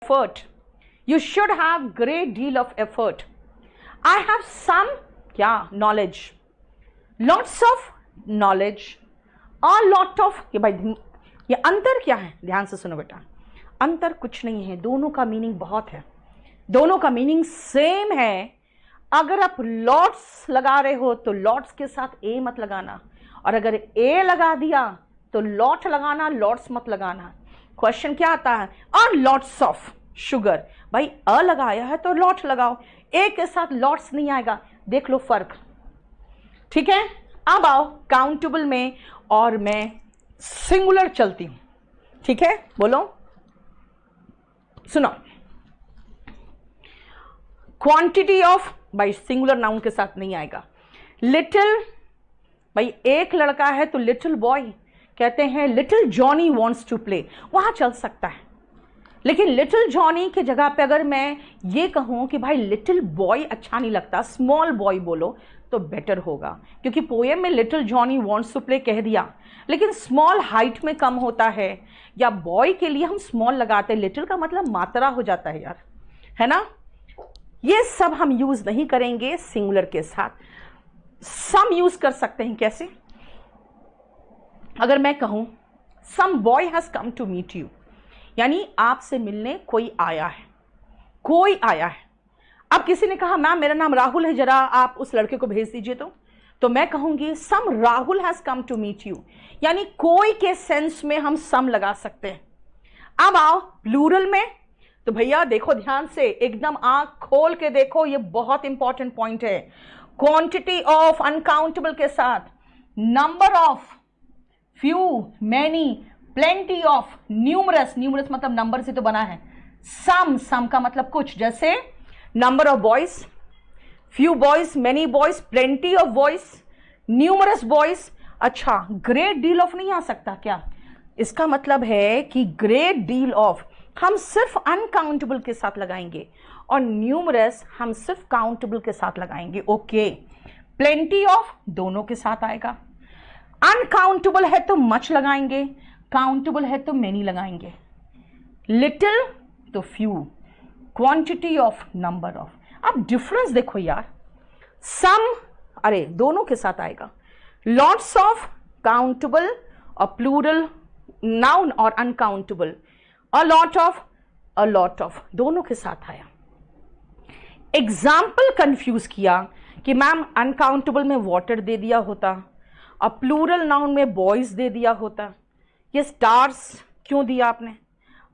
effort. You should have great deal of effort. I have some क्या knowledge, lots of knowledge, a lot of ये भाई ये अंतर क्या है, ध्यान से सुनो बेटा, अंतर कुछ नहीं है, दोनों का मीनिंग बहुत है, दोनों का मीनिंग सेम है। अगर आप लॉट्स लगा रहे हो तो लॉट्स के साथ ए मत लगाना, और अगर ए लगा दिया तो लॉट लगाना, लॉट्स मत लगाना। क्वेश्चन क्या आता है, और लॉट्स ऑफ शुगर, भाई अ लगाया है तो लॉट लगाओ, ए के साथ लॉट्स नहीं आएगा, देख लो फर्क, ठीक है। अब आओ काउंटेबल में, और मैं सिंगुलर चलती हूं, ठीक है, बोलो सुनो। क्वांटिटी ऑफ, भाई सिंगुलर नाउन के साथ नहीं आएगा। लिटिल, भाई एक लड़का है तो लिटिल बॉय, कहते हैं little Johnny wants to play, वहां चल सकता है। लेकिन लिटिल जॉनी की जगह पे अगर मैं ये कहूं कि भाई लिटिल बॉय अच्छा नहीं लगता, स्मॉल बॉय बोलो तो बेटर होगा, क्योंकि पोएम में little Johnny wants to play कह दिया, लेकिन स्मॉल हाइट में कम होता है, या बॉय के लिए हम स्मॉल लगाते हैं, लिटिल का मतलब मात्रा हो जाता है यार, है ना। ये सब हम यूज नहीं करेंगे सिंगुलर के साथ, सम यूज कर सकते हैं। कैसे, अगर मैं कहूं some boy has come to meet you, यानी आपसे मिलने कोई आया है, कोई आया है। अब किसी ने कहा मैम मेरा नाम राहुल है, जरा आप उस लड़के को भेज दीजिए, तो मैं कहूंगी some Rahul has come to meet you, यानी कोई के सेंस में हम सम लगा सकते हैं। अब आओ प्लूरल में, तो भैया देखो ध्यान से, एकदम आंख खोल के देखो, ये बहुत इंपॉर्टेंट पॉइंट है। क्वांटिटी ऑफ अनकाउंटेबल के साथ number of, few, many, plenty of, numerous, numerous मतलब नंबर से तो बना है, सम, सम का मतलब कुछ, जैसे number of boys, few boys, many boys, plenty of boys, numerous boys. अच्छा, ग्रेट डील ऑफ नहीं आ सकता क्या? इसका मतलब है कि ग्रेट डील ऑफ हम सिर्फ अनकाउंटेबल के साथ लगाएंगे, और न्यूमरस हम सिर्फ काउंटेबल के साथ लगाएंगे। ओके, प्लेंटी ऑफ दोनों के साथ आएगा, अनकाउंटेबल है तो मच लगाएंगे, काउंटेबल है तो मेनी लगाएंगे, लिटिल तो few, quantity of, number of. अब डिफरेंस देखो यार, सम अरे दोनों के साथ आएगा, लॉट्स ऑफ काउंटेबल और प्लूरल नाउन और अनकाउंटेबल, अ लॉट ऑफ दोनों के साथ आया। एग्जाम्पल कंफ्यूज किया कि मैम अनकाउंटेबल में वाटर दे दिया होता और प्लूरल नाउन में बॉयज दे दिया होता, ये स्टार्स क्यों दिया आपने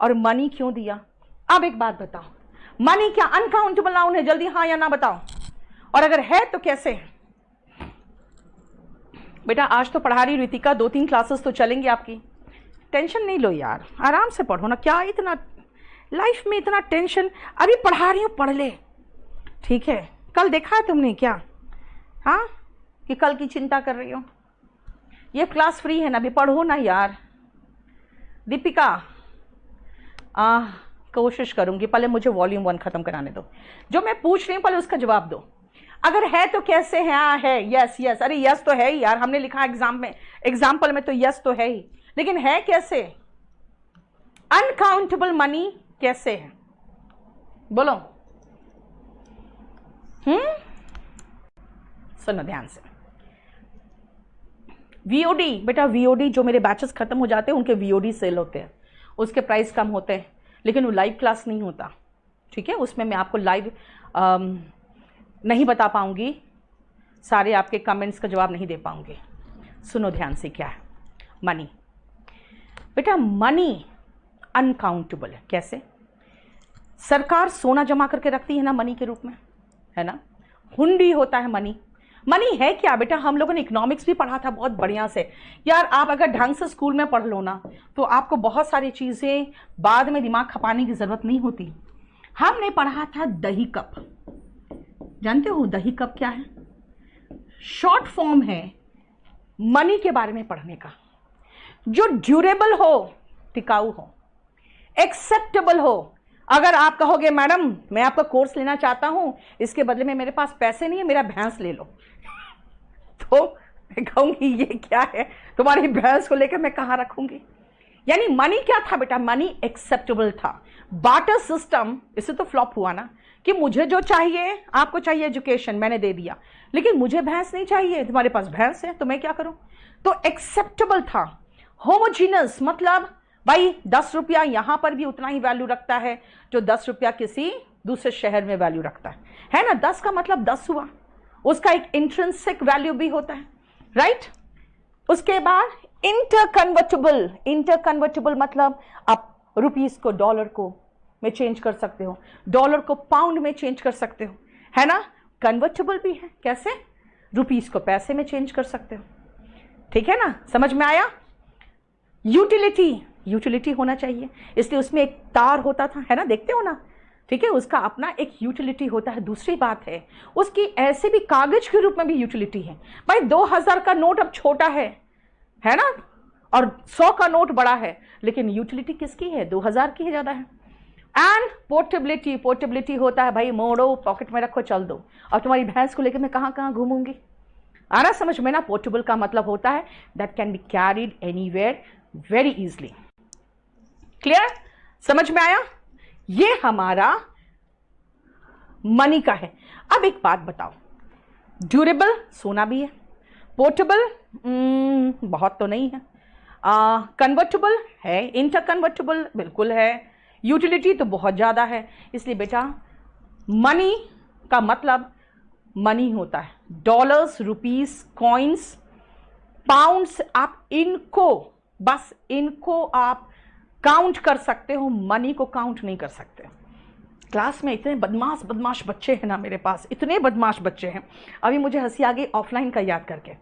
और मनी क्यों दिया? अब एक बात बताओ, मनी क्या अनकाउंटेबल नाउन है? जल्दी हाँ या ना बताओ, और अगर है तो कैसे? बेटा आज तो पढ़ा रही रितिका, 2-3 क्लासेस तो चलेंगे आपकी, टेंशन नहीं लो यार, आराम से पढ़ो ना, क्या इतना लाइफ में इतना टेंशन, अभी पढ़ा रही हूँ पढ़ ले, ठीक है। कल देखा है तुमने क्या, हाँ, कि कल की चिंता कर रही हो? ये क्लास फ्री है ना, अभी पढ़ो ना यार। दीपिका कोशिश करूंगी, पहले मुझे वॉल्यूम 1 खत्म कराने दो, जो मैं पूछ रही हूँ पहले उसका जवाब दो। अगर है तो कैसे है? हाँ है, यस यस, अरे यस तो है ही यार, हमने लिखा एग्जाम में, एग्जाम्पल में तो यस तो है ही, लेकिन है कैसे? अनकाउंटेबल मनी कैसे है बोलो? सुनो ध्यान से, वीओडी, बेटा वीओडी जो मेरे बैचेस खत्म हो जाते हैं उनके वीओडी सेल होते हैं, उसके प्राइस कम होते हैं, लेकिन वो लाइव क्लास नहीं होता, ठीक है। उसमें मैं आपको लाइव नहीं बता पाऊंगी, सारे आपके कमेंट्स का जवाब नहीं दे पाऊंगी। सुनो ध्यान से, क्या है मनी? बेटा मनी अनकाउंटेबल है, कैसे? सरकार सोना जमा करके रखती है ना मनी के रूप में, है ना, हुंडी होता है मनी। मनी है क्या बेटा? हम लोगों ने इकोनॉमिक्स भी पढ़ा था बहुत बढ़िया से यार, आप अगर ढंग से स्कूल में पढ़ लो ना तो आपको बहुत सारी चीज़ें बाद में दिमाग खपाने की ज़रूरत नहीं होती। हमने पढ़ा था दही कप, जानते हो दही कप क्या है? शॉर्ट फॉर्म है मनी के बारे में पढ़ने का, जो ड्यूरेबल हो, टिकाऊ हो, एक्सेप्टेबल हो। अगर आप कहोगे मैडम मैं आपका कोर्स लेना चाहता हूं, इसके बदले में मेरे पास पैसे नहीं है, मेरा भैंस ले लो, तो मैं कहूंगी ये क्या है, तुम्हारी भैंस को लेकर मैं कहाँ रखूंगी? यानी मनी क्या था बेटा, मनी एक्सेप्टेबल था। बार्टर सिस्टम इससे तो फ्लॉप हुआ ना, कि मुझे जो चाहिए, आपको चाहिए एजुकेशन, मैंने दे दिया, लेकिन मुझे भैंस नहीं चाहिए, तुम्हारे पास भैंस है तो मैं क्या करूं। तो एक्सेप्टेबल था। होमोजीनस मतलब भाई 10 रुपया यहां पर भी उतना ही वैल्यू रखता है जो 10 रुपया किसी दूसरे शहर में वैल्यू रखता है ना। 10 का मतलब 10 हुआ, उसका एक इंट्रिंसिक वैल्यू भी होता है, राइट। उसके बाद इंटरकन्वर्टेबल। इंटरकन्वर्टेबल मतलब आप रुपीस को डॉलर को में चेंज कर सकते हो, डॉलर को पाउंड में चेंज कर सकते हो, है ना। कन्वर्टेबल भी है, कैसे, रुपीस को पैसे में चेंज कर सकते हो, ठीक है ना, समझ में आया। यूटिलिटी, यूटिलिटी होना चाहिए, इसलिए उसमें एक तार होता था, है ना, देखते हो ना, ठीक है, उसका अपना एक यूटिलिटी होता है। दूसरी बात है उसकी ऐसे भी कागज के रूप में भी यूटिलिटी है। भाई 2000 का नोट अब छोटा है ना, और 100 का नोट बड़ा है, लेकिन यूटिलिटी किसकी है, 2000 की ही ज्यादा है। एंड पोर्टेबिलिटी, पोर्टेबिलिटी होता है भाई मोड़ो पॉकेट में रखो चल दो, और तुम्हारी भैंस को लेकर मैं कहां कहां घूमूंगी, आ रहा समझ में ना। पोर्टेबल का मतलब होता है that can be carried anywhere very easily. Clear, समझ में आया। ये हमारा मनी का है। अब एक बात बताओ, ड्यूरेबल सोना भी है, पोर्टेबल बहुत तो नहीं है, कन्वर्टेबल है, इंटरकन्वर्टेबल बिल्कुल है, यूटिलिटी तो बहुत ज़्यादा है। इसलिए बेटा मनी का मतलब मनी होता है, डॉलर्स, रुपीस, कॉइन्स, पाउंड्स, आप इनको, बस इनको आप काउंट कर सकते हो, मनी को काउंट नहीं कर सकते। क्लास में इतने बदमाश बच्चे हैं ना मेरे पास, इतने बदमाश बच्चे हैं। अभी मुझे हंसी आ गई ऑफलाइन का याद करके।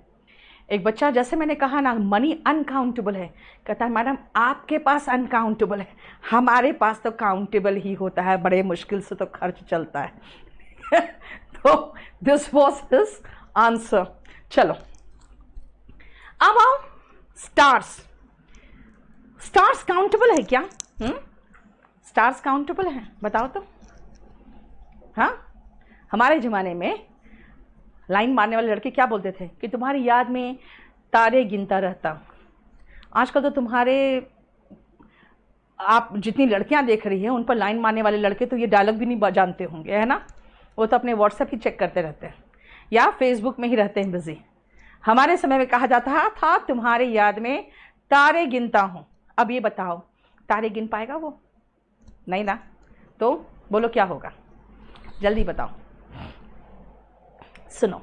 एक बच्चा, जैसे मैंने कहा ना मनी अनकाउंटेबल है, कहता है मैडम आपके पास अनकाउंटेबल है, हमारे पास तो काउंटेबल ही होता है, बड़े मुश्किल से तो खर्च चलता है। तो दिस वॉज हिज आंसर। चलो अब आओ स्टार्स। स्टार्स काउंटेबल है क्या? स्टार्स काउंटेबल है, बताओ तो। हाँ, हमारे जमाने में लाइन मारने वाले लड़के क्या बोलते थे कि तुम्हारी याद में तारे गिनता रहता। आजकल तो तुम्हारे, आप जितनी लड़कियां देख रही हैं उन पर लाइन मारने वाले लड़के तो ये डायलॉग भी नहीं जानते होंगे, है ना। वो तो अपने व्हाट्सएप ही चेक करते रहते हैं या फेसबुक में ही रहते हैं बिजी। हमारे समय में कहा जाता था तुम्हारी याद में तारे गिनता हूं। अब ये बताओ तारे गिन पाएगा वो? नहीं ना। तो बोलो क्या होगा, जल्दी बताओ। सुनो,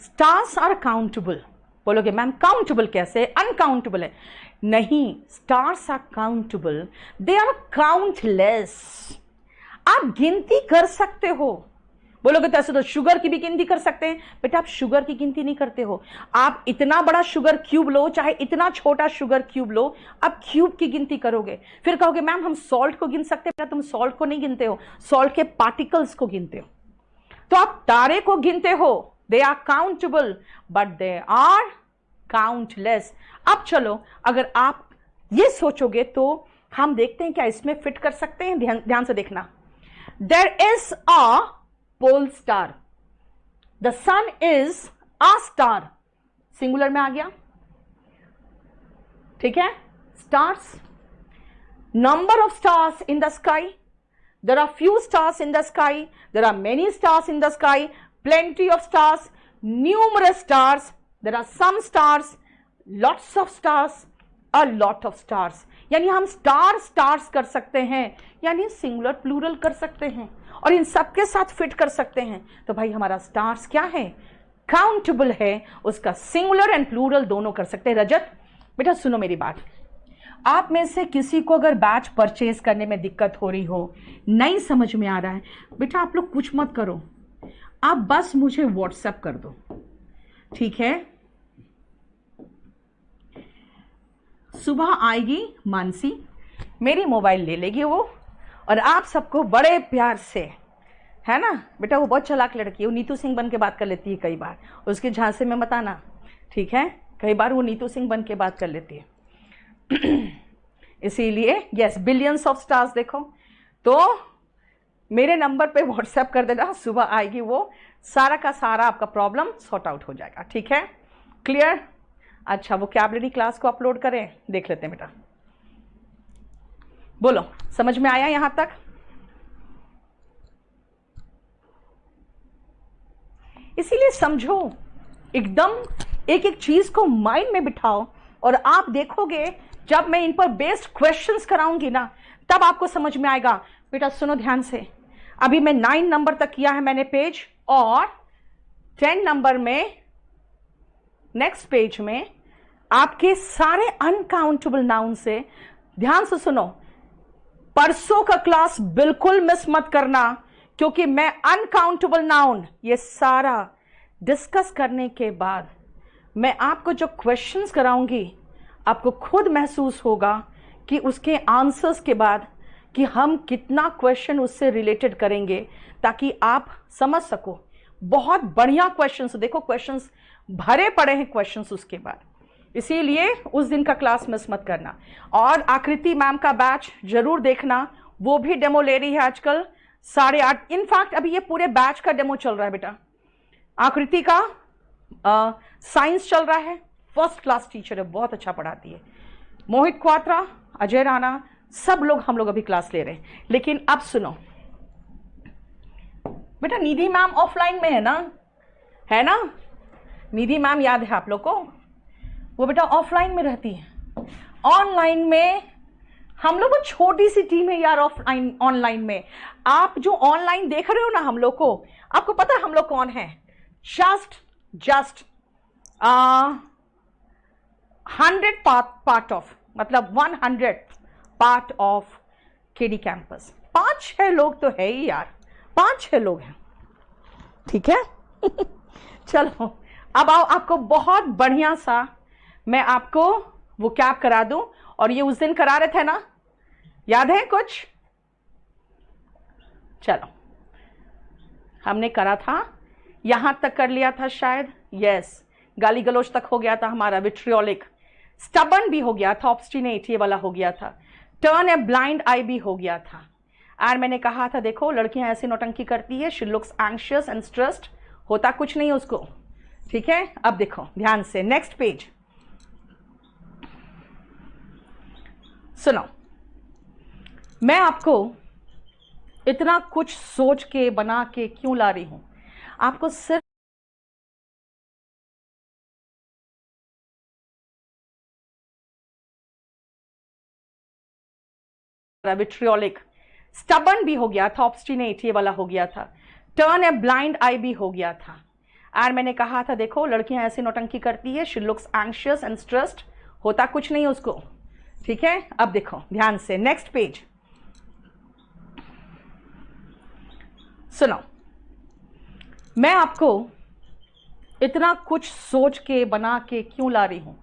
स्टार्स आर काउंटेबल। बोलोगे मैम काउंटेबल कैसे, अनकाउंटेबल है? नहीं, stars are countable, they are countless. आप गिनती कर सकते हो। बोलोगे तो ऐसे तो शुगर की भी गिनती कर सकते हैं। बेटा आप शुगर की गिनती नहीं करते हो, आप इतना बड़ा शुगर क्यूब लो चाहे इतना छोटा शुगर क्यूब लो, आप क्यूब की गिनती करोगे। फिर कहोगे मैम हम सॉल्ट को गिन सकते हैं। बेटा तुम सॉल्ट को नहीं गिनते हो, सॉल्ट के पार्टिकल्स को गिनते हो। तो आप तारे को गिनते हो, they are countable but they are countless. अब चलो अगर आप ये सोचोगे तो हम देखते हैं क्या इसमें फिट कर सकते हैं। ध्यान से देखना। There is a pole star, the sun is a star, singular में आ गया, ठीक है। Stars, number of stars in the sky, there are few stars in the sky, there are many stars in the sky, plenty of stars, numerous stars, there are some stars, lots of stars, a lot of stars। यानी हम stars कर सकते हैं, यानी singular plural कर सकते हैं और इन सबके साथ फिट कर सकते हैं। तो भाई हमारा स्टार्स क्या है, काउंटेबल है, उसका सिंगुलर एंड प्लूरल दोनों कर सकते हैं। रजत बेटा सुनो मेरी बात, आप में से किसी को अगर बैच परचेज करने में दिक्कत हो रही हो, नहीं समझ में आ रहा है, बेटा आप लोग कुछ मत करो, आप बस मुझे व्हाट्सएप कर दो, ठीक है। सुबह आएगी मानसी, मेरी मोबाइल ले लेगी वो, और आप सबको बड़े प्यार से, है ना बेटा, वो बहुत चालाक लड़की है, वो नीतू सिंह बन के बात कर लेती है कई बार, उसके झांसे में मत आना, ठीक है। कई बार वो नीतू सिंह बन के बात कर लेती है। इसीलिए यस, बिलियंस ऑफ स्टार्स देखो, तो मेरे नंबर पे व्हाट्सएप कर देना, सुबह आएगी वो, सारा का सारा आपका प्रॉब्लम सॉर्ट आउट हो जाएगा, ठीक है। क्लियर? अच्छा, वोकैबुलरी क्लास को अपलोड करें, देख लेते हैं बेटा। बोलो, समझ में आया यहां तक? इसीलिए समझो, एकदम एक एक चीज को माइंड में बिठाओ, और आप देखोगे जब मैं इन पर बेस्ड क्वेश्चंस कराऊंगी ना, तब आपको समझ में आएगा। बेटा सुनो ध्यान से, अभी मैं 9 नंबर तक किया है मैंने पेज, और 10 नंबर में नेक्स्ट पेज में आपके सारे अनकाउंटेबल नाउन से, ध्यान से सुनो, परसों का क्लास बिल्कुल मिस मत करना, क्योंकि मैं अनकाउंटेबल नाउन ये सारा डिस्कस करने के बाद मैं आपको जो क्वेश्चंस कराऊंगी, आपको खुद महसूस होगा कि उसके आंसर्स के बाद कि हम कितना क्वेश्चन उससे रिलेटेड करेंगे, ताकि आप समझ सको। बहुत बढ़िया क्वेश्चंस, देखो क्वेश्चंस भरे पड़े हैं क्वेश्चंस उसके बाद, इसीलिए उस दिन का क्लास मिस मत करना। और आकृति मैम का बैच जरूर देखना, वो भी डेमो ले रही है आजकल 8:30। इनफैक्ट अभी ये पूरे बैच का डेमो चल रहा है बेटा। आकृति का साइंस चल रहा है, फर्स्ट क्लास टीचर है, बहुत अच्छा पढ़ाती है। मोहित क्वात्रा, अजय राणा, सब लोग हम लोग अभी क्लास ले रहे हैं। लेकिन अब सुनो बेटा, निधि मैम ऑफलाइन में है ना, है ना? निधि मैम याद है आप लोग को? वो बेटा ऑफलाइन में रहती है। ऑनलाइन में हम लोग को छोटी सी टीम है यार। ऑफलाइन ऑनलाइन में आप जो ऑनलाइन देख रहे हो ना हम लोग को, आपको पता है हम लोग कौन है? जस्ट 100 पार्ट ऑफ, मतलब 100 पार्ट ऑफ केडी कैंपस। 5-6 लोग तो है ही यार, 5-6 लोग हैं, ठीक है? चलो अब आओ, आपको बहुत बढ़िया सा मैं आपको वो कैप करा दूं। और ये उस दिन करा रहे थे ना, याद है कुछ? चलो, हमने करा था, यहां तक कर लिया था शायद। यस, गाली गलोच तक हो गया था हमारा। विट्रियोलिक, स्टबर्न भी हो गया था, ऑब्स्टिनेट ये वाला हो गया था, टर्न ए ब्लाइंड आई भी हो गया था। और मैंने कहा था देखो लड़कियां ऐसी नौटंकी करती है, she looks anxious and stressed, होता कुछ नहीं उसको, ठीक है? अब देखो ध्यान से, नेक्स्ट पेज सुनो। मैं आपको इतना कुछ सोच के बना के क्यों ला रही हूं? आपको सिर्फ विट्रियोलिक, स्टबर्न भी हो गया था, ऑब्स्टिनेट ये वाला हो गया था, टर्न ए ब्लाइंड आई भी हो गया था। और मैंने कहा था देखो लड़कियां ऐसी नौटंकी करती है, she looks anxious and stressed, होता कुछ नहीं उसको, ठीक है? अब देखो ध्यान से, नेक्स्ट पेज सुनो। मैं आपको इतना कुछ सोच के बना के क्यों ला रही हूं?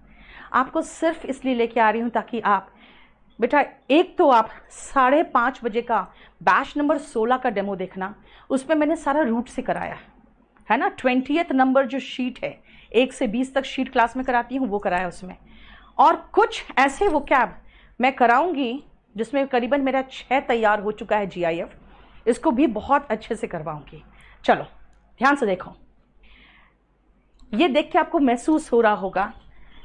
आपको सिर्फ इसलिए लेके आ रही हूं ताकि आप बेटा, एक तो आप 5:30 बजे का बैच नंबर 16 का डेमो देखना, उसमें मैंने सारा रूट से कराया है ना। 20th नंबर जो शीट है, 1 से 20 तक शीट क्लास में कराती हूँ, वो कराया उसमें। और कुछ ऐसे वो कैब मैं कराऊंगी जिसमें करीबन मेरा 6 तैयार हो चुका है GIF, इसको भी बहुत अच्छे से करवाऊंगी। चलो ध्यान से देखो, ये देख के आपको महसूस हो रहा होगा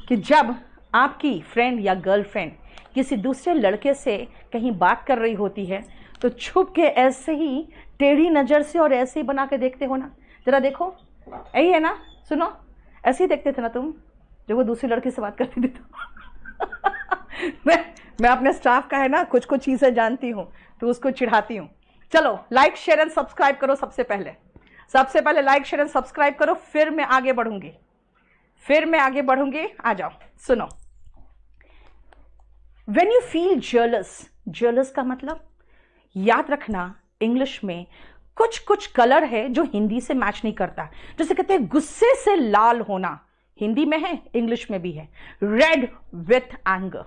कि जब आपकी फ्रेंड या गर्लफ्रेंड किसी दूसरे लड़के से कहीं बात कर रही होती है, तो छुप के ऐसे ही टेढ़ी नज़र से और ऐसे ही बना के देखते हो ना। जरा देखो, यही है ना? सुनो, ऐसे ही देखते थे ना तुम जब वो दूसरे लड़के से बात करती थी तो मैं अपने स्टाफ का है ना कुछ कुछ चीज़ें जानती हूँ, तो उसको चिढ़ाती हूँ। चलो लाइक शेयर एंड सब्सक्राइब करो। सबसे पहले लाइक शेयर एंड सब्सक्राइब करो, फिर मैं आगे बढ़ूंगी। आ जाओ सुनो। When you feel jealous का मतलब याद रखना, इंग्लिश में कुछ कलर है जो हिंदी से मैच नहीं करता। जैसे कहते हैं गुस्से से लाल होना, हिंदी में है, इंग्लिश में भी है, रेड विथ एंगर,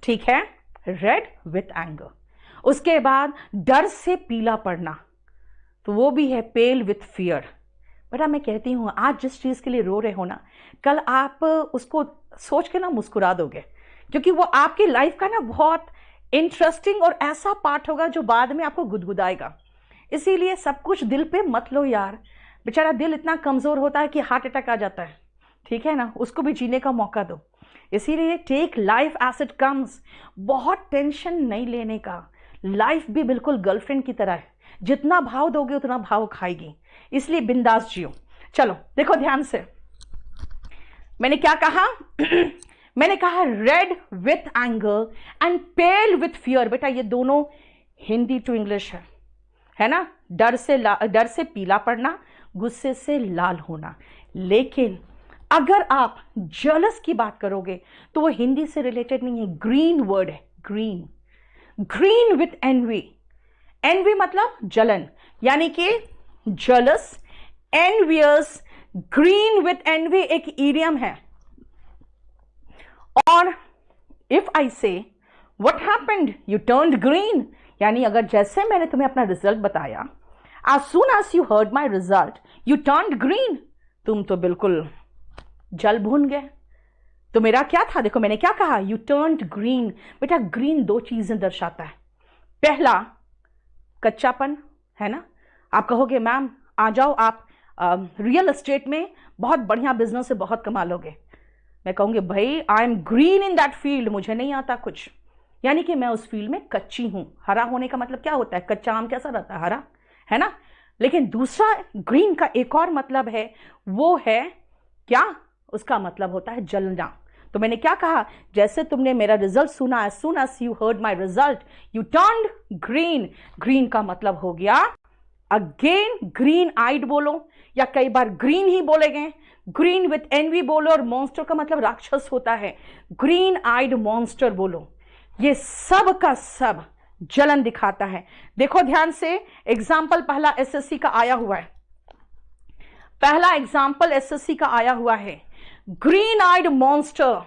ठीक है? Red with anger. उसके बाद डर से पीला पड़ना, तो वो भी है पेल विथ फियर। बेटा मैं कहती हूँ, आज जिस चीज़ के लिए रो रहे हो ना, कल आप उसको सोच के ना मुस्कुरा दोगे, क्योंकि वो आपकी लाइफ का ना बहुत इंटरेस्टिंग और ऐसा पार्ट होगा जो बाद में आपको गुदगुदाएगा। इसीलिए सब कुछ दिल पे मत लो यार, बेचारा दिल इतना कमज़ोर होता है कि हार्ट अटैक आ जाता है। ठीक है ना, उसको भी जीने का मौका दो। इसीलिए take life as it comes, बहुत टेंशन नहीं लेने का। लाइफ भी बिल्कुल गर्लफ्रेंड की तरह है, जितना भाव दोगे उतना भाव खाएगी, इसलिए बिंदास जियो। चलो देखो ध्यान से, मैंने क्या कहा मैंने कहा red with anger and pale with fear. बेटा ये दोनों हिंदी टू इंग्लिश है ना, डर से पीला पड़ना, गुस्से से लाल होना। लेकिन अगर आप जलस की बात करोगे तो वो हिंदी से रिलेटेड नहीं है, ग्रीन वर्ड है, green. Green with envy, envy मतलब जलन, यानी कि jealous, envious, green with envy एक इडियम है। और if I say what happened, you turned green, यानी अगर जैसे मैंने तुम्हें अपना रिजल्ट बताया, as soon as you heard my result you turned green, तुम तो बिल्कुल जल भून गए। तो मेरा क्या था, देखो मैंने क्या कहा, यू टर्न्ड ग्रीन। बेटा ग्रीन दो चीजें दर्शाता है, पहला कच्चापन है ना, आप कहोगे मैम आ जाओ आप रियल एस्टेट में बहुत बढ़िया बिजनेस से बहुत कमा लोगे। मैं कहूंगी भाई I am green in that field, मुझे नहीं आता कुछ, यानी कि मैं उस फील्ड में कच्ची हूं। हरा होने का मतलब क्या होता है, कच्चा आम कैसा रहता है, हरा, है ना। लेकिन दूसरा ग्रीन का एक और मतलब है, वो है क्या, उसका मतलब होता है जलना। तो मैंने क्या कहा, जैसे तुमने मेरा रिजल्ट सुना, as soon as you heard my result you turned green, green का मतलब हो गया अगेन ग्रीन आइड बोलो, या कई बार ग्रीन ही बोले गए, ग्रीन विथ एनवी बोलो, और मॉन्स्टर का मतलब राक्षस होता है, ग्रीन आइड मॉन्स्टर बोलो। ये सब का सब जलन दिखाता है। देखो ध्यान से, एग्जाम्पल पहला एसएससी का आया हुआ है, पहला एग्जाम्पल एसएससी का आया हुआ है, green eyed monster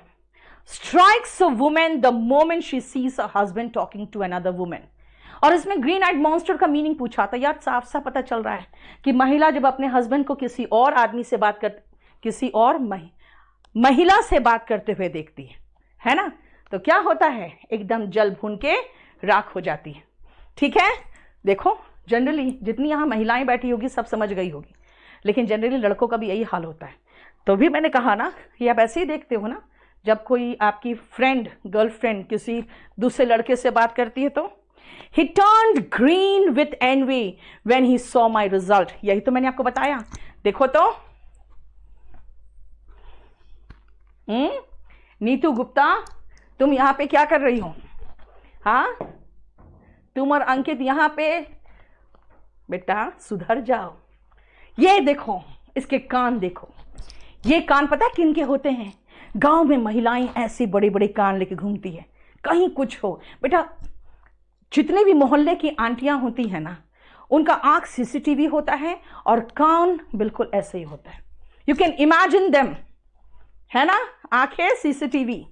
strikes a women the moment she sees a husband talking to another women. और इसमें ग्रीन आइड मॉन्स्टर का मीनिंग पूछा था। यार साफ साफ पता चल रहा है कि महिला जब अपने हस्बैंड को किसी और आदमी से बात कर, किसी और महिला से बात करते हुए देखती है ना, तो क्या होता है, एकदम जल भून के राख हो जाती है। ठीक है, देखो जनरली जितनी यहाँ महिलाएं बैठी होगी सब समझ गई होगी, लेकिन जनरली लड़कों का भी यही हाल होता है। तो भी मैंने कहा ना कि आप ऐसे ही देखते हो ना, जब कोई आपकी फ्रेंड, गर्लफ्रेंड किसी दूसरे लड़के से बात करती है तो he turned green with envy when he saw my result। यही तो मैंने आपको बताया। देखो तो नीतू गुप्ता, तुम यहां पे क्या कर रही हो, हाँ तुम और अंकित यहां पे, बेटा सुधर जाओ। ये देखो इसके कान देखो, ये कान पता है किन के होते हैं, गांव में महिलाएं ऐसे बड़े बड़े कान लेके घूमती है, कहीं कुछ हो। बेटा जितने भी मोहल्ले की आंटियां होती हैं ना, उनका आंख सीसीटीवी होता है और कान बिल्कुल ऐसे ही होता है। यू कैन इमेजिन देम, है ना, आंखें सीसीटीवी,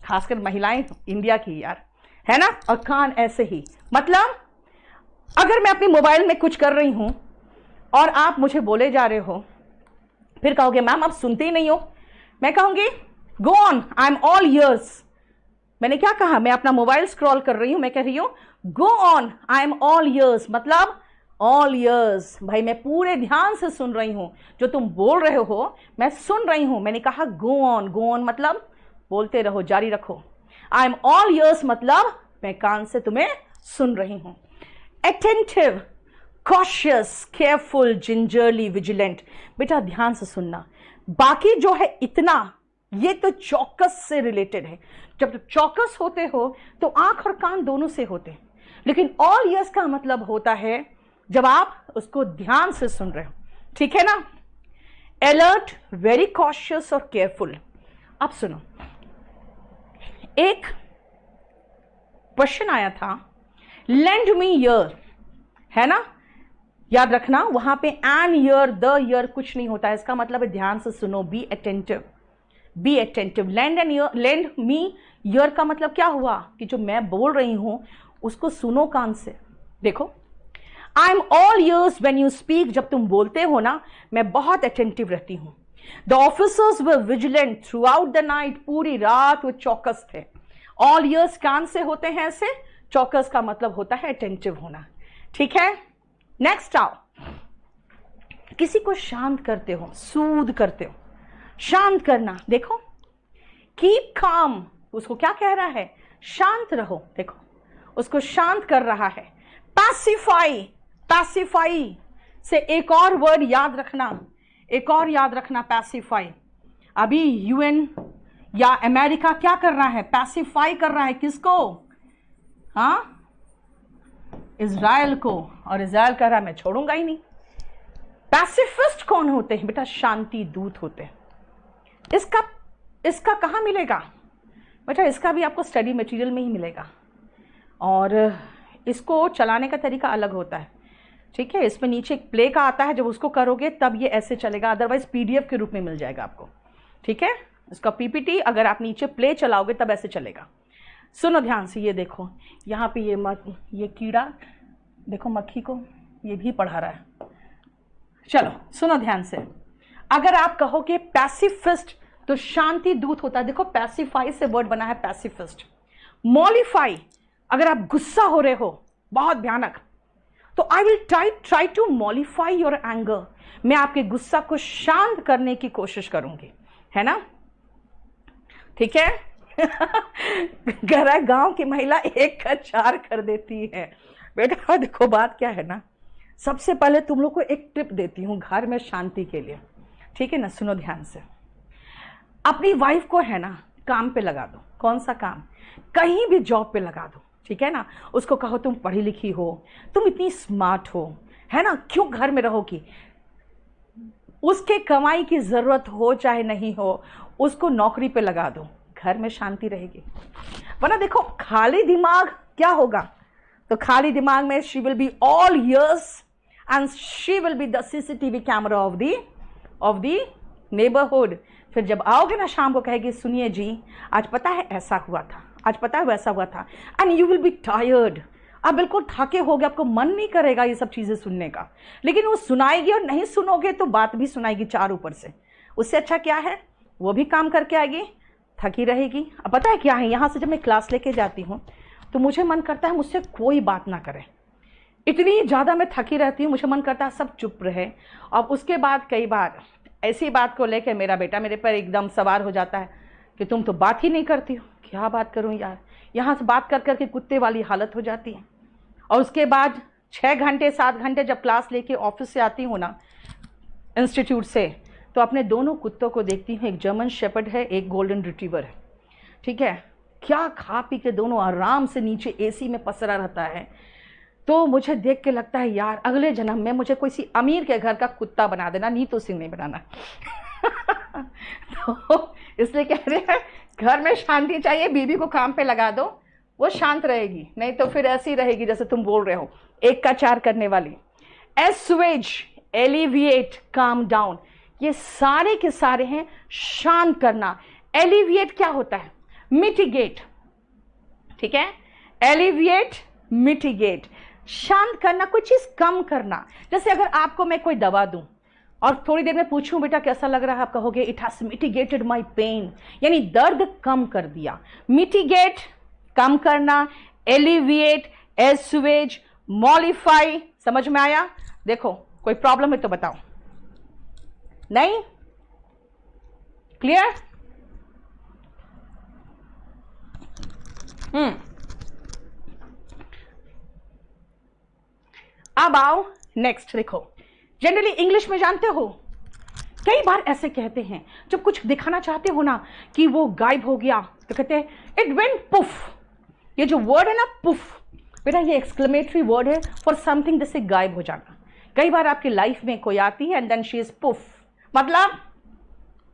खासकर महिलाएं इंडिया की यार, है ना, और कान ऐसे ही। मतलब अगर मैं अपनी मोबाइल में कुछ कर रही हूं और आप मुझे बोले जा रहे हो, फिर कहोगे मैम आप सुनते ही नहीं हो, मैं कहूंगी go on, I am all years. मैंने क्या कहा, मैं अपना मोबाइल स्क्रॉल कर रही हूं, मैं कह रही हूं go on, I am all years, मतलब ऑल ईयर्स, भाई मैं पूरे ध्यान से सुन रही हूं, जो तुम बोल रहे हो मैं सुन रही हूं। मैंने कहा गो ऑन, गो ऑन मतलब बोलते रहो, जारी रखो। आई एम ऑल ईयर्स मतलब मैं कान से तुम्हें सुन रही हूं। Attentive, cautious, careful, gingerly, vigilant, बेटा ध्यान से सुनना। बाकी जो है इतना, ये तो चौकस से रिलेटेड है। जब तुम चौकस होते हो तो आंख और कान दोनों से होते हैं, लेकिन ऑल ईयर्स का मतलब होता है जब आप उसको ध्यान से सुन रहे हो। ठीक है ना, अलर्ट, वेरी कॉशियस और केयरफुल। अब सुनो, एक क्वेश्चन आया था, लेंड मी ईयर, है ना, याद रखना वहां पे एन ईयर, द ईयर कुछ नहीं होता है, इसका मतलब है ध्यान से सुनो, be attentive, be attentive. Land and year, land me year का मतलब क्या हुआ कि जो मैं बोल रही हूं उसको सुनो कान से। देखो I am all years when you speak, जब तुम बोलते हो ना मैं बहुत अटेंटिव रहती हूं। The officers were vigilant through out the night, पूरी रात वो चौकस थे। ऑल ईयर्स कान से होते हैं ऐसे, चौकस का मतलब होता है अटेंटिव होना। ठीक है, नेक्स्ट आओ, किसी को शांत करते हो, सूद करते हो, शांत करना, देखो कीप काम, उसको क्या कह रहा है, शांत रहो, देखो उसको शांत कर रहा है। पैसिफाई, पैसिफाई से एक और वर्ड याद रखना, एक और याद रखना, पैसिफाई। अभी यूएन या अमेरिका क्या कर रहा है, पैसिफाई कर रहा है किसको, हाँ इज़राइल को, और इज़राइल कह रहा है मैं छोड़ूंगा ही नहीं। पैसिफिस्ट कौन होते हैं बेटा, शांति दूत होते हैं। इसका कहाँ मिलेगा बेटा, इसका भी आपको स्टडी मटेरियल में ही मिलेगा, और इसको चलाने का तरीका अलग होता है, ठीक है। इसमें नीचे एक प्ले का आता है, जब उसको करोगे तब ये ऐसे चलेगा, अदरवाइज पीडीएफ के रूप में मिल जाएगा आपको, ठीक है। इसका पीपीटी अगर आप नीचे प्ले चलाओगे तब ऐसे चलेगा। सुनो ध्यान से, ये देखो यहाँ पे ये कीड़ा देखो, मक्खी को ये भी पढ़ा रहा है। चलो सुनो ध्यान से, अगर आप कहोगे पैसिफिस्ट तो शांति दूत होता है, देखो पैसिफाई से वर्ड बना है पैसिफिस्ट। मॉलिफाई, अगर आप गुस्सा हो रहे हो बहुत भयानक, तो I will try to mollify your anger, मैं आपके गुस्सा को शांत करने की कोशिश करूंगी, है ना, ठीक है। गांव की महिला एक का चार कर देती है बेटा। देखो बात क्या है ना, सबसे पहले तुम लोग को एक टिप देती हूं घर में शांति के लिए, ठीक है ना। सुनो ध्यान से, अपनी वाइफ को है ना काम पे लगा दो। कौन सा काम, कहीं भी जॉब पे लगा दो, ठीक है ना। उसको कहो तुम पढ़ी लिखी हो, तुम इतनी स्मार्ट हो, है ना, क्यों घर में रहोगी। उसके कमाई की जरूरत हो चाहे नहीं हो, उसको नौकरी पे लगा दो, घर में शांति रहेगी। वरना देखो खाली दिमाग क्या होगा, तो खाली दिमाग में she will be all years and she will be the CCTV camera off the neighbourhood. फिर जब आओगे ना शाम को कहेगी सुनिए जी आज पता है ऐसा हुआ था, आज पता है वैसा हुआ था, and you will be tired. आप बिल्कुल थके होगे, आपको मन नहीं करेगा ये सब चीज़ें सुनने का, लेकिन वो सुनाएगी और नहीं सुनोगे तो बात भी सुनाएगी चार ऊपर से। उससे अच्छा क्या है, वो भी काम करके आएगी, थकी रहेगी। अब पता है क्या है, यहाँ से जब मैं क्लास लेके जाती हूँ तो मुझे मन करता है मुझसे कोई बात ना करे, इतनी ज़्यादा मैं थकी रहती हूँ, मुझे मन करता है सब चुप रहे। और उसके बाद कई बार ऐसी बात को लेकर मेरा बेटा मेरे पर एकदम सवार हो जाता है कि तुम तो बात ही नहीं करती हो। क्या बात करूं यार, यहाँ से बात कर करके कुत्ते वाली हालत हो जाती है। और उसके बाद 6 घंटे 7 घंटे जब क्लास लेके ऑफिस से आती हूँ ना इंस्टीट्यूट से, तो अपने दोनों कुत्तों को देखती हूँ, एक जर्मन शेपर्ड है, एक गोल्डन रिट्रीवर है, ठीक है। क्या खा पी के दोनों आराम से नीचे एसी में पसरा रहता है। तो मुझे देख के लगता है यार अगले जन्म में मुझे कोई सी अमीर के घर का कुत्ता बना देना, नीतू सिंह नहीं बनाना। तो इसलिए कह रहे हैं घर में शांति चाहिए, बीबी को काम पे लगा दो, वो शांत रहेगी, नहीं तो फिर ऐसी रहेगी जैसे तुम बोल रहे हो, एक का चार करने वाली। एस्वेज, एलिविएट, काम डाउन, ये सारे के सारे हैं शांत करना। एलिविएट क्या होता है, मिटिगेट, ठीक है। एलिविएट, मिटिगेट, शांत करना, कोई चीज कम करना। जैसे अगर आपको मैं कोई दवा दूं और थोड़ी देर में पूछूं बेटा कैसा लग रहा है, आप कहोगे it has mitigated my pain, यानी दर्द कम कर दिया। मिटिगेट कम करना, एलिविएट, एस्वेज, मॉलिफाई, समझ में आया। देखो कोई प्रॉब्लम है तो बताओ, नहीं क्लियर। अब आओ नेक्स्ट, देखो जनरली इंग्लिश में जानते हो कई बार ऐसे कहते हैं जब कुछ दिखाना चाहते हो ना कि वो गायब हो गया, तो कहते हैं इट वेंट पुफ। ये जो वर्ड है ना पुफ, बेटा ये एक्सक्लेमेटरी वर्ड है फॉर समथिंग, जैसे गायब हो जाना। कई बार आपकी लाइफ में कोई आती है and then she is poof, मतलब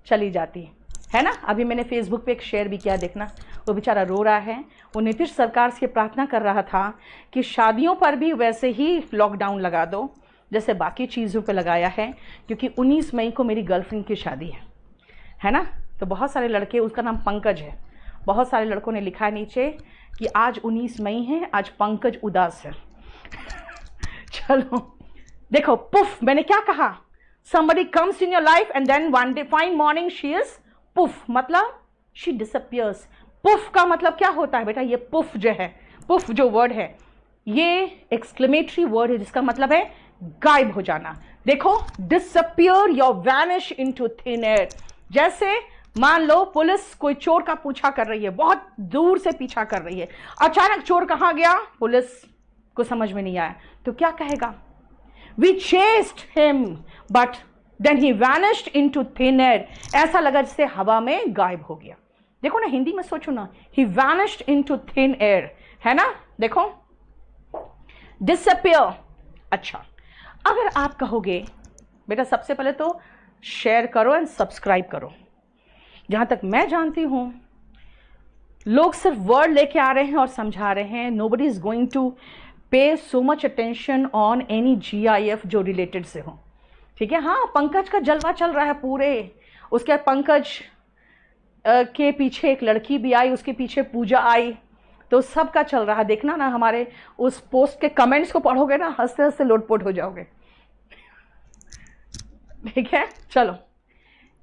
चली जाती है ना। अभी मैंने फेसबुक पे एक शेयर भी किया, देखना, वो बेचारा रो रहा है। वो नीतीश सरकार से प्रार्थना कर रहा था कि शादियों पर भी वैसे ही लॉकडाउन लगा दो जैसे बाकी चीज़ों पे लगाया है, क्योंकि 19 मई को मेरी गर्लफ्रेंड की शादी है ना। तो बहुत सारे लड़के, उसका नाम पंकज है, बहुत सारे लड़कों ने लिखा है नीचे कि आज 19 मई है, आज पंकज उदास है। चलो देखो पुफ, मैंने क्या कहा, somebody comes in your life and then one day fine morning she is puff, मतलब she disappears। पुफ का मतलब क्या होता है बेटा, ये पुफ जो है, पुफ जो वर्ड है ये एक्सक्लेमेटरी वर्ड है जिसका मतलब है गायब हो जाना। देखो डिसअपियर या वैनिश इनटू थिन एयर, जैसे मान लो पुलिस कोई चोर का पीछा कर रही है, बहुत दूर से पीछा कर रही है, अचानक चोर कहां गया पुलिस को समझ में नहीं आया, तो क्या कहेगा? We chased him but then he vanished into thin air. ऐसा लगा जैसे हवा में गायब हो गया। देखो ना, हिंदी में सोचो ना, ही वैनिश्ड इनटू थिन एयर, है ना? देखो, डिसअपियर। अच्छा, अगर आप कहोगे बेटा सबसे पहले तो शेयर करो एंड सब्सक्राइब करो। जहां तक मैं जानती हूं लोग सिर्फ वर्ड लेके आ रहे हैं और समझा रहे हैं। नोबडी इज गोइंग टू पे so much attention on any GIF जो रिलेटेड से हो, ठीक है? हाँ, पंकज का जलवा चल रहा है पूरे। उसके बाद पंकज के पीछे एक लड़की भी आई, उसके पीछे पूजा आई, तो सबका चल रहा है। देखना ना, हमारे उस पोस्ट के कमेंट्स को पढ़ोगे ना, हंसते हंसते लोटपोट हो जाओगे, ठीक है? चलो,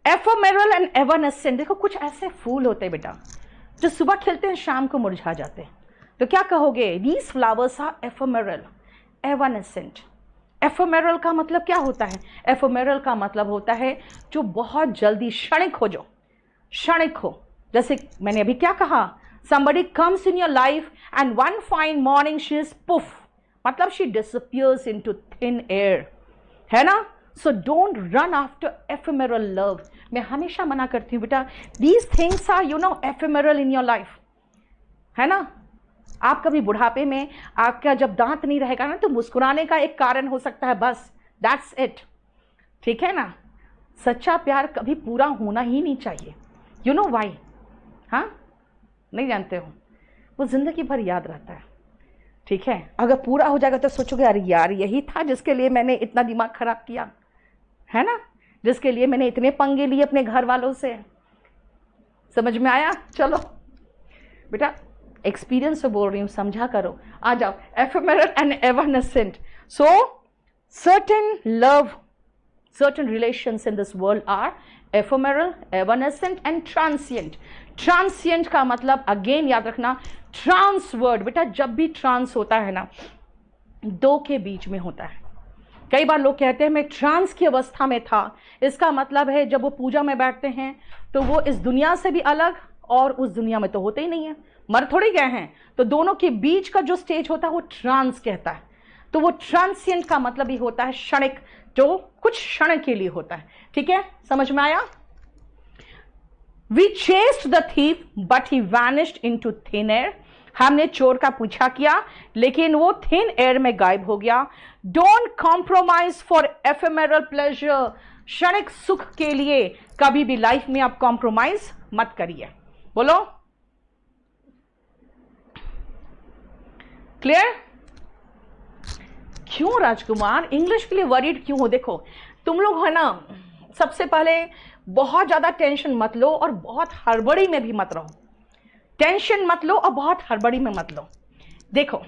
एफेमेरल एंड एवरनेसेंट। देखो, कुछ ऐसे फूल होते हैं बेटा जो सुबह खिलते हैं शाम को मुरझा जाते हैं, तो क्या कहोगे? These flowers are ephemeral, evanescent. Ephemeral का मतलब क्या होता है? एफेमेरल का मतलब होता है जो बहुत जल्दी क्षणिक हो, जो क्षणिक हो। जैसे मैंने अभी क्या कहा, somebody comes in your life and one fine morning she is poof, मतलब she disappears into thin air, है ना? So don't run after ephemeral love. मैं हमेशा मना करती हूँ बेटा, these things are you know ephemeral in your life, है ना? आप कभी बुढ़ापे में आपका जब दांत नहीं रहेगा ना, तो मुस्कुराने का एक कारण हो सकता है, बस दैट्स इट, ठीक है ना? सच्चा प्यार कभी पूरा होना ही नहीं चाहिए। You know why? हाँ, नहीं जानते हो? वो जिंदगी भर याद रहता है, ठीक है? अगर पूरा हो जाएगा तो सोचोगे अरे यार यही था जिसके लिए मैंने इतना दिमाग खराब किया, है ना? जिसके लिए मैंने इतने पंगे लिए अपने घर वालों से। समझ में आया? चलो बेटा, एक्सपीरियंस से बोल रही हूँ, समझा करो। आ जाओ, ephemeral and evanescent. So certain love, certain relations in this world are ephemeral, evanescent and transient. Transient का मतलब अगेन याद रखना, ट्रांस वर्ड बेटा जब भी ट्रांस होता है ना, दो के बीच में होता है। कई बार लोग कहते हैं मैं ट्रांस की अवस्था में था, इसका मतलब है जब वो पूजा में बैठते हैं तो वो इस दुनिया से भी अलग और उस दुनिया में तो होते ही नहीं है, मर थोड़ी गए हैं, तो दोनों के बीच का जो स्टेज होता है वो ट्रांस कहता है। तो वो ट्रांसिएंट का मतलब ही होता है क्षणिक, जो कुछ क्षण के लिए होता है, ठीक है? समझ में आया? We chased the thief but he vanished into thin air. हमने चोर का पीछा किया लेकिन वो थिन एयर में गायब हो गया। Don't compromise for ephemeral pleasure. क्षणिक सुख के लिए कभी भी लाइफ में आप कॉम्प्रोमाइज मत करिए। बोलो, क्लियर? क्यों राजकुमार इंग्लिश के लिए वरीड क्यों हो? देखो तुम लोग है ना, सबसे पहले बहुत ज्यादा टेंशन मत लो और बहुत हड़बड़ी में भी मत रहो। टेंशन मत लो और बहुत हड़बड़ी में मत लो। देखो,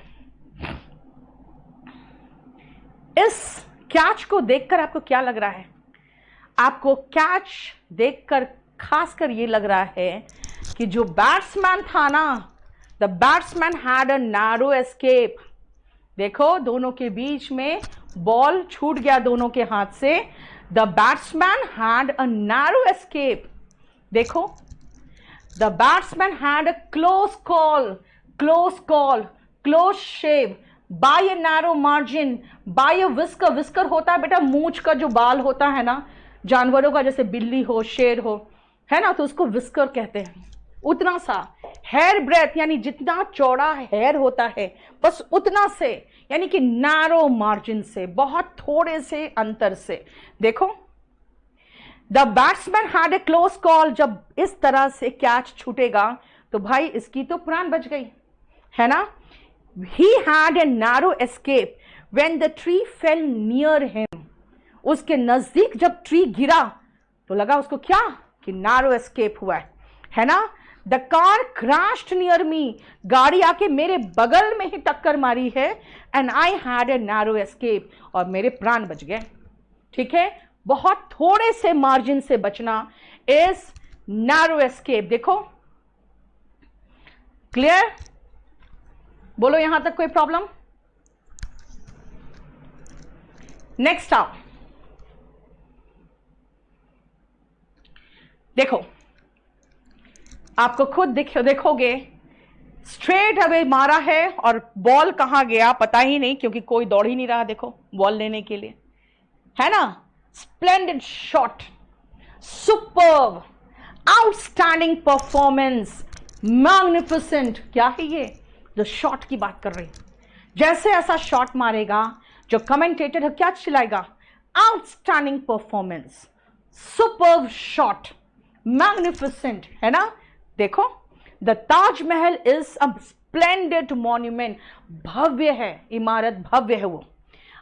इस कैच को देखकर आपको क्या लग रहा है? आपको कैच देखकर खासकर ये लग रहा है कि जो बैट्समैन था ना, the batsman had a narrow escape. देखो, दोनों के बीच में बॉल छूट गया दोनों के हाथ से। The batsman had a narrow escape. देखो, the batsman had a close call, close shave, by a narrow margin, by a whisker. Whisker होता है बेटा मूंछ का जो बाल होता है ना जानवरों का, जैसे बिल्ली हो, शेर हो, है ना, तो उसको विस्कर कहते हैं। उतना सा हेयर ब्रेथ, यानी जितना चौड़ा हेयर होता है बस उतना से, यानी कि नैरो मार्जिन से, बहुत थोड़े से अंतर से। देखो, the batsman had a close call. जब इस तरह से कैच छूटेगा तो भाई इसकी तो प्राण बच गई, है ना? He had a narrow escape when the tree fail near him. उसके नजदीक जब ट्री गिरा तो लगा उसको क्या कि नैरो एस्केप हुआ है ना? The car crashed near me. गाड़ी आके मेरे बगल में ही टक्कर मारी है, and I had a narrow escape, और मेरे प्राण बच गए। ठीक है, बहुत थोड़े से मार्जिन से बचना इज नैरो एस्केप। देखो, क्लियर? बोलो यहां तक कोई प्रॉब्लम? नेक्स्ट आओ। देखो, आपको खुद देखोगे, स्ट्रेट अवे मारा है और बॉल कहां गया पता ही नहीं, क्योंकि कोई दौड़ ही नहीं रहा देखो बॉल लेने के लिए, है ना। Splendid shot, superb, outstanding performance, magnificent. क्या है ये? जो शॉट की बात कर रही, जैसे ऐसा शॉट मारेगा जो कमेंटेटर है क्या चिल्लाएगा? Outstanding performance, superb shot, magnificent, है ना। देखो, the Taj Mahal is a splendid monument, भव्य है, इमारत भव्य है वो।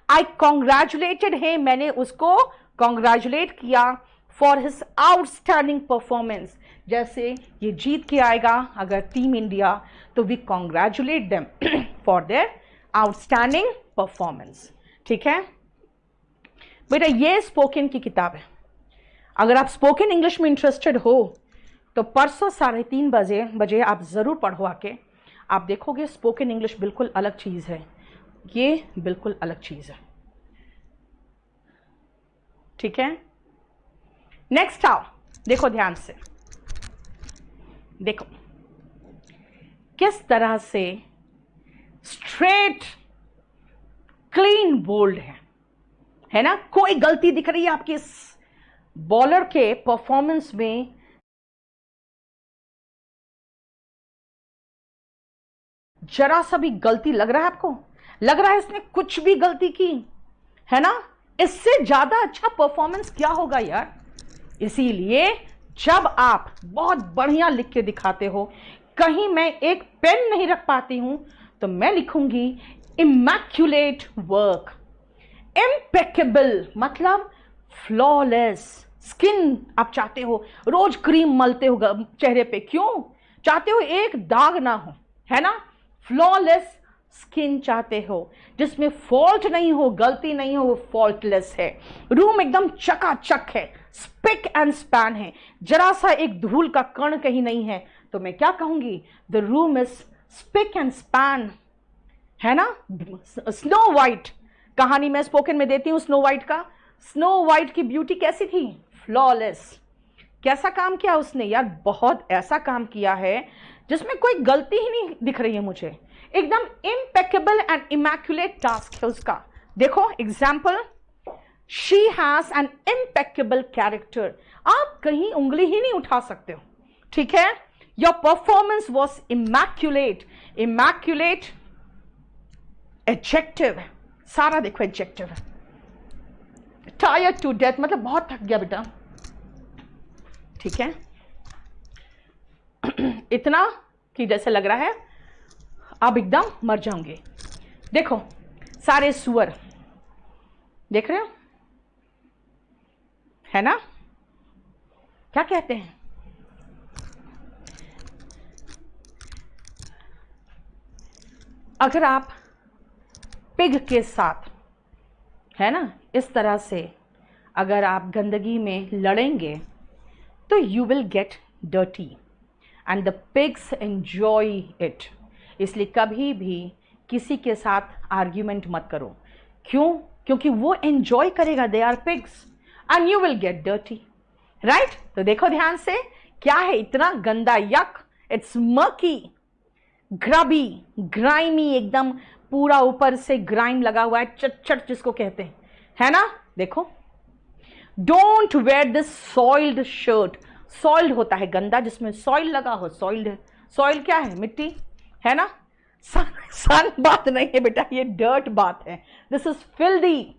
आई कॉन्ग्रेचुलेटेड है, मैंने उसको कॉन्ग्रेचुलेट किया फॉर हिज आउटस्टैंडिंग परफॉर्मेंस। जैसे ये जीत के आएगा अगर टीम इंडिया, तो we congratulate them for their outstanding performance. ठीक है बेटा, ये स्पोकन की किताब है। अगर आप स्पोकन इंग्लिश में इंटरेस्टेड हो तो परसों 3:30 बजे आप ज़रूर पढ़ो आके। आप देखोगे स्पोकन इंग्लिश बिल्कुल अलग चीज़ है, ये बिल्कुल अलग चीज़ है। ठीक है, नेक्स्ट आओ, देखो ध्यान से, देखो किस तरह से स्ट्रेट क्लीन बोल्ड है ना। कोई गलती दिख रही है आपके इस बॉलर के परफॉर्मेंस में? जरा सा भी गलती लग रहा है आपको? लग रहा है इसने कुछ भी गलती की, है ना। इससे ज्यादा अच्छा परफॉर्मेंस क्या होगा यार। इसीलिए जब आप बहुत बढ़िया लिख के दिखाते हो, कहीं मैं एक पेन नहीं रख पाती हूं, तो मैं लिखूंगी इमैक्युलेट वर्क। इम्पेकेबल मतलब फ्लॉलेस स्किन। आप चाहते हो रोज क्रीम मलते हो चेहरे पे, क्यों चाहते हो? एक दाग ना हो, है ना। फ्लॉलेस स्किन चाहते हो, जिसमें फॉल्ट नहीं हो, गलती नहीं हो, वो फॉल्टलेस है। रूम एकदम चकाचक है, स्पिक एंड स्पैन है, जरा सा एक धूल का कण कहीं नहीं है। तो मैं क्या कहूंगी? The room is spick and span, है ना। स्नो वाइट कहानी मैं स्पोकन में देती हूं, स्नो वाइट का। स्नो वाइट की ब्यूटी कैसी थी? फ्लॉलेस। कैसा काम किया उसने यार? बहुत ऐसा काम किया है जिसमें कोई गलती ही नहीं दिख रही है मुझे। एकदम इम्पेकेबल एंड इमैक्युलेट टास्क है उसका। देखो example, she has an impeccable character. आप कहीं उंगली ही नहीं उठा सकते हो, ठीक है। Your performance was immaculate. Immaculate adjective है सारा, देखो एडजेक्टिव है। टायर्ड टू डेथ मतलब बहुत थक गया बेटा, ठीक है। इतना कि जैसे लग रहा है अब एकदम मर जाऊंगे। देखो सारे सुअर देख रहे हो, है ना। क्या कहते हैं? अगर आप पिग के साथ, है ना, इस तरह से अगर आप गंदगी में लड़ेंगे तो you will get dirty and the pigs enjoy it. इसलिए कभी भी किसी के साथ आर्ग्यूमेंट मत करो। क्यों? क्योंकि वो एंजॉय करेगा, they are pigs and you will get dirty, right. तो देखो ध्यान से, क्या है इतना गंदा, यक, इट्स मर्की, ग्रबी, ग्राइमी, एकदम पूरा ऊपर से ग्राइम लगा हुआ है, चट जिसको कहते हैं, है ना। देखो, don't wear this soiled shirt. Soiled होता है गंदा, जिसमें सॉइल लगा हो, सॉइल्ड है। सॉइल क्या है? मिट्टी, है ना। सन बात नहीं है बेटा, ये डर्ट बात है। This is filthy,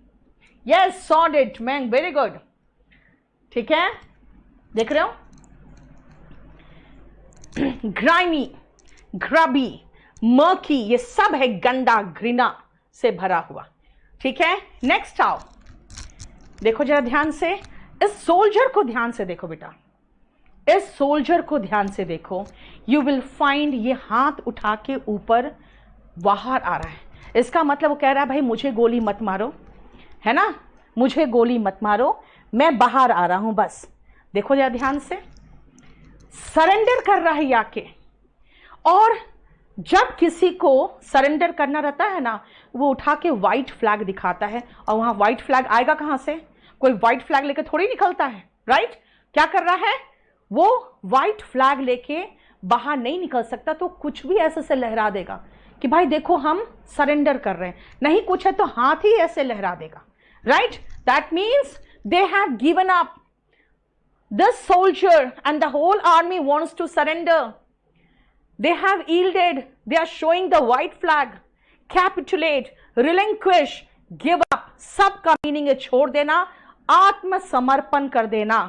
yes, solid man, very good, ठीक है। देख रहे हो, ग्राइमी, ग्रबी, मर्की, ये सब है गंदा, घृणा से भरा हुआ, ठीक है। नेक्स्ट आओ, देखो जरा ध्यान से, इस सोल्जर को ध्यान से देखो बेटा, इस सोल्जर को ध्यान से देखो। यू विल फाइंड ये हाथ उठा के ऊपर बाहर आ रहा है। इसका मतलब वो कह रहा है भाई मुझे गोली मत मारो, है ना, मुझे गोली मत मारो, मैं बाहर आ रहा हूं बस। देखो जरा ध्यान से, सरेंडर कर रहा है आके। और जब किसी को सरेंडर करना रहता है ना, वो उठा के व्हाइट फ्लैग दिखाता है, और वहां व्हाइट फ्लैग आएगा कहां से? कोई व्हाइट फ्लैग लेकर थोड़ी निकलता है, राइट। क्या कर रहा है? वो व्हाइट फ्लैग लेके बाहर नहीं निकल सकता, तो कुछ भी ऐसे से लहरा देगा कि भाई देखो हम सरेंडर कर रहे हैं, नहीं कुछ है तो हाथ ही ऐसे लहरा देगा, right? That means they have given up. This soldier and the whole army wants to surrender. They have yielded. They are showing the white flag. Capitulate, relinquish, give up. सबका मीनिंग है छोड़ देना, आत्मसमर्पण कर देना.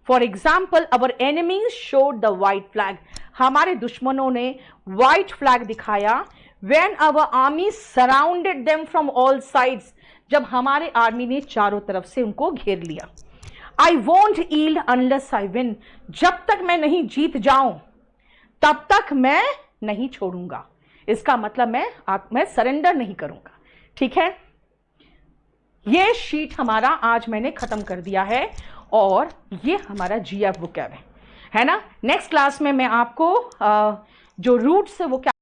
For example, our enemies showed the white flag. हमारे दुश्मनों ने white flag दिखाया. When our army surrounded them from all sides. जब हमारे आर्मी ने चारों तरफ से उनको घेर लिया. I won't yield unless I win. जब तक मैं नहीं जीत जाऊं तब तक मैं नहीं छोड़ूंगा. इसका मतलब मैं सरेंडर नहीं करूंगा. ठीक है, ये शीट हमारा आज मैंने खत्म कर दिया है और ये हमारा GF वोकैब है ना. नेक्स्ट क्लास में मैं आपको जो रूट्स है वो क्या